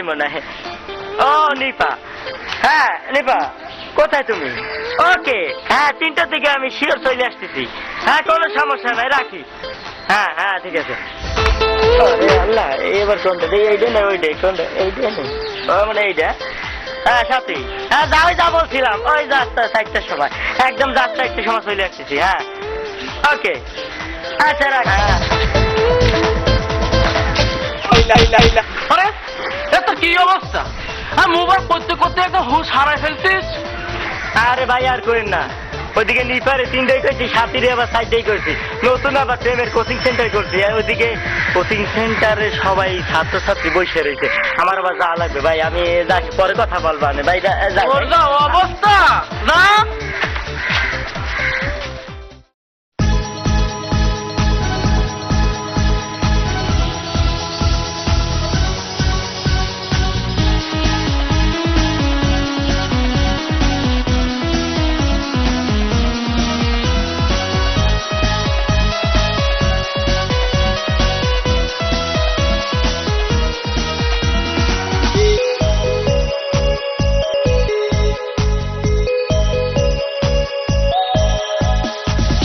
মনে হয়। ও নিপা, হ্যাঁ নিপা কোথায় তুমি? ওকে, হ্যাঁ 3টার দিকে আমি শিওর চলে আসতেছি। হ্যাঁ কোনো সমস্যা নাই, রাখি। হ্যাঁ হ্যাঁ ঠিক আছে। আরে আল্লাহ, এবার কোনটা দেখি? এইটা না ওইটাই? কোনটা? এইটা নেই, ও মানে এইটা। হ্যাঁ সাথী, হ্যাঁ যাওয়াই যা বলছিলাম, ওই যাত্রা 4টার সময়, একদম যাত্রা একটু সময় চলে আসতেছি। হ্যাঁ ওকে, আচ্ছা রাখ। হ্যাঁ আরে এত কি অবস্থা? আর মোবাইল করতে করতে একটা হুশ হারাই ফেলছিস। আরে ভাই আর করেন না, ওইদিকে নিপারে 3টাই করছি, সাথীরে আবার 4টাই করছি, নতুন আবার প্রেমের কোচিং সেন্টার করছি। আর ওইদিকে কোচিং সেন্টারে সবাই ছাত্রছাত্রী বসে রয়েছে, আমার আবার যা লাগবে ভাই, আমি যাচ্ছি, পরে কথা বলবা না ভাই। ওর যা অবস্থা না,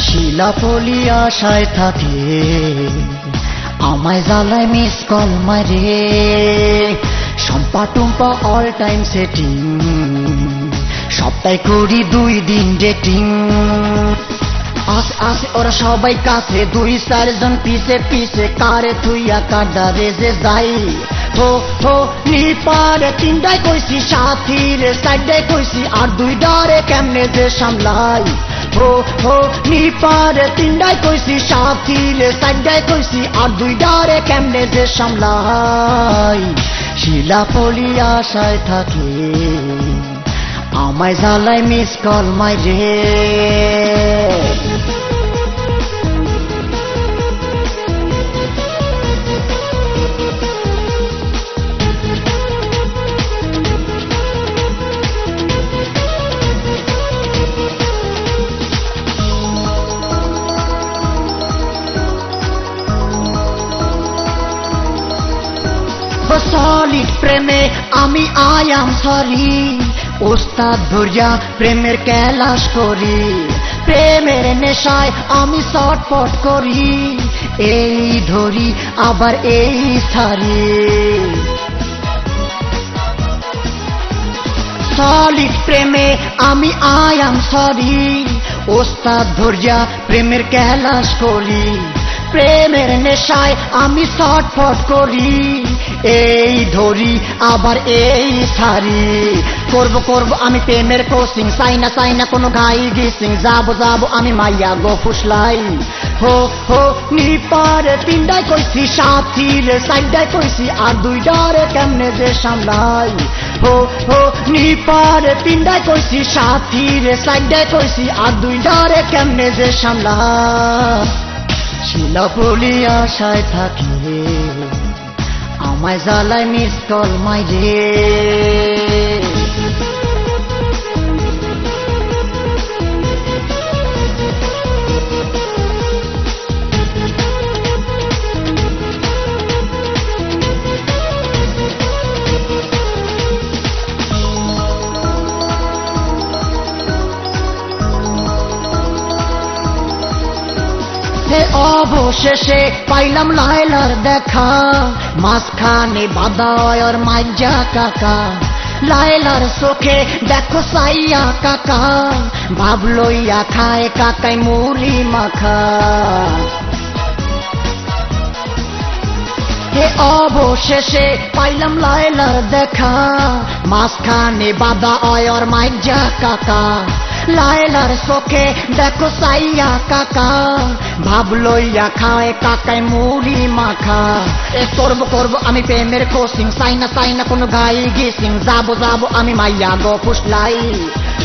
শিলাপলি আশায় থাকে, আমায় জ্বালায় মিস কল মারে, সম্পা টুম্পা অল টাইম সেটিং, সপ্তাহে করি 2 দিন ডেটিং। আসে আসে ওরা সবাই কাছে, 2-4 জন পিছে পিছে, কারে থুইয়া কাডারে যে যাই। হো হো নিপারে 3টায় কইছি, সাথীর 4টায় কইছি, আর 2টারে কেমনে যে সামলাই। হো হো নিপারে 3টায় কইছি, সাথীর 4টায় কইছি, আর 2টারে কেমনে যে সামলাই। শিলাপলি আশায় থাকে, আমায় জ্বালায় মিস কল মাইরে। সলিড প্রেমে আমি আই এম সরি, ওস্তাদ ধরিয়া প্রেমের ক্যালাস করি, প্রেমের নেশায় আমি শটপট করি, এই ধরি আবার এই ছাড়ি। সলিড প্রেমে আমি আই এম সরি, ওস্তাদ ধরিয়া প্রেমের ক্যালাস করি, প্রেমের নেশায় আমি শটফট করি, এই ধরি আবার এই ছাড়ি। করব করব আমি প্রেমের কোচিং, চাইনা চাইনা কোনো গাই গিসিং, যাবো যাবো আমি মাইয়া গো ফুসলাই। হো হো নিপারে 3টায় কইছি, সাথীর 4টায় কইছি, আর 2টারে কেমনে যে সামলাই। হো হো নিপারে 3টায় কইছি, সাথীর 4টায় কইছি, আর 2টারে কেমনে যে সামলাই। শিলাপলি আশায় থাকে, আমায় জ্বালায় মিস কল মাইরে। অবশেষে পাইলাম লায়লার দেখা, মাঝখানে বাধা আর মাইজা কাকা, লায়লার চোখে দেখো সাইয়া কাকা, ভাব লইয়া খায় কাকাই মুড়ি মাখা। অবশেষে পাইলাম লায়লার দেখা, মাঝখানে বাধা আর মাইজা কাকা, লায়লার চোখে দেখো সাইয়া কাকা, ভাব লইয়া খায় কাকাই মুড়ি মাখা। করবো করবো আমি প্রেমের কোচিং, চাইনা চাইনা কোনো গাই গিসিং, যাবো যাবো আমি মাইয়া গো ফুসলাই।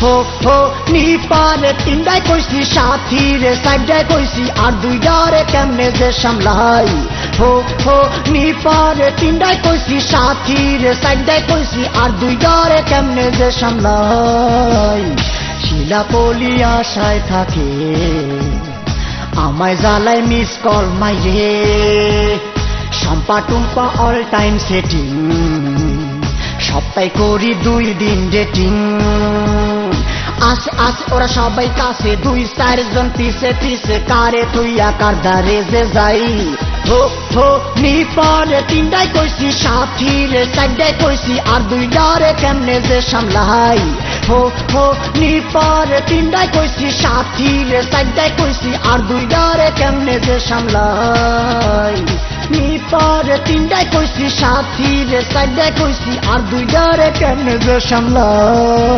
হো হো নিপারে 3টায় কইছি, সাথীর 4টায় কইছি, আর 2টারে কেমনে যে সামলাই। হো হো নিপারে 3টায় কইছি, সাথীর 4টায় কইছি, আর 2টারে কেমনে যে সামলাই। শিলাপলি আশায় থাকে, আমায় জ্বালায় মিস কল মাইরে, সম্পা টুম্পা অল টাইম সেটিং, সপ্তাহে করি 2 দিন ডেটিং আসে আসে ওরা সবাই কাছে 2-4 জন পিছে পিছে কারে তুইয়া কার ধারে যে যাই হো হো নি পরে 3টায় কইছি সাথী রে 4টায় কইছি আর 2টারে কেমনে যে সামলাই হো হো নি পরে 3টায় কইছি সাথী রে 4টায় কইছি আর 2টারে কেমনে যে সামলাই নি পরে 3টায় কইছি সাথী রে 4টায় কইছি আর 2টারে কেমনে যে সামলাই